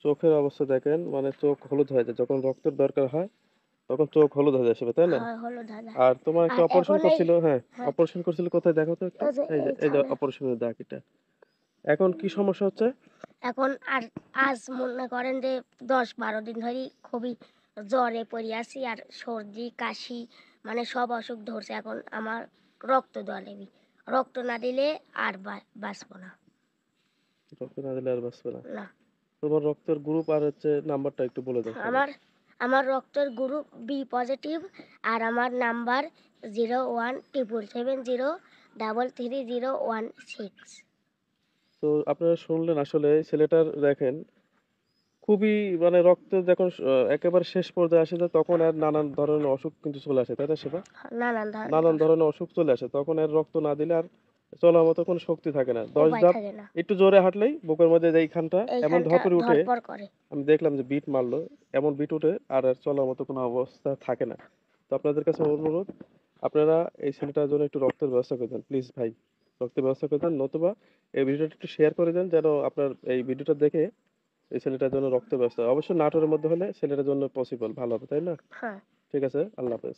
চোখের অবস্থা দেখেন মানে চোখ হলুদ হয়ে যায়। যখন রক্তের দরকার হয় তখন চোখ হলুদ হয়ে যায়, তাই না? হয় হলো দাদা। আর তোমার একটা আর অপারেশন এখন এই করছিল, হ্যাঁ, হ্যাঁ, অপারেশন করছিল কোথায় দেখো তো একটু? এই যে এইখানে অপারেশনের দাগ এটা। এখন কি সমস্যা হচ্ছে? এখন আর আজ মনে করেন যে ১০-১২ দিন ধরেই খুবই জ্বরে পড়ে আছি আর সর্দি, কাশি মানে সব অসুখ ধরছে। এখন আমার রক্ত দেওয়া লাগবে। রক্ত না দিলে আর বাঁচব না। রক্ত না দিলে আর বাঁচবে না। না। তোমার রক্তের গ্রুপ আর হচ্ছে নাম্বারটা একটু বলে দাও আমার সবাইকে। আমার রক্তের গ্রুপ বি পজিটিভ আর আমার নাম্বার 017770330116। তো আপনারা শুনলেন আসলে ছেলেটার দেখেন খুবই মানে রক্তের যখন একেবারে শেষ পর্যায়ে আসে যায় তখন এর নানান ধরনের অসুখ কিন্তু চলে আসে, তাই না সেবা? নানান ধরনের নানান অসুখ। ধরনের অসুখ চলে আসে। তখন এর রক্ত না দিলে আর চলার মতো কোনো শক্তি থাকে না। ১০ উপায় ধাপ থাকে না। একটু জোরে হাঁটলেই বুকের মধ্যে যে এইখানটা এমন এইখানটা ধপের উঠে, ধড়পড় করে। আমি দেখলাম যে বিট মারলো। এমন বিট উঠে আর চলার মতো কোনো অবস্থা থাকে না। তো আপনাদের কাছে অনুরোধ, আপনারা এই ছেলেটার জন্য একটু রক্তের ব্যবস্থা করে দেন। প্লিজ ভাই, রক্তের ব্যবস্থা করে দেন। নতুবা এই ভিডিওটা একটু শেয়ার করে দেন যেন আপনার এই ভিডিওটা দেখে এই ছেলেটার জন্য রক্তের ব্যবস্থা। অবশ্যই নাটোরের মধ্যে হলে ছেলেটার জন্য পসিবল ভালো হবে, তাই না? হ্যাঁ। ঠিক আছে। আল্লাহ হাফেজ।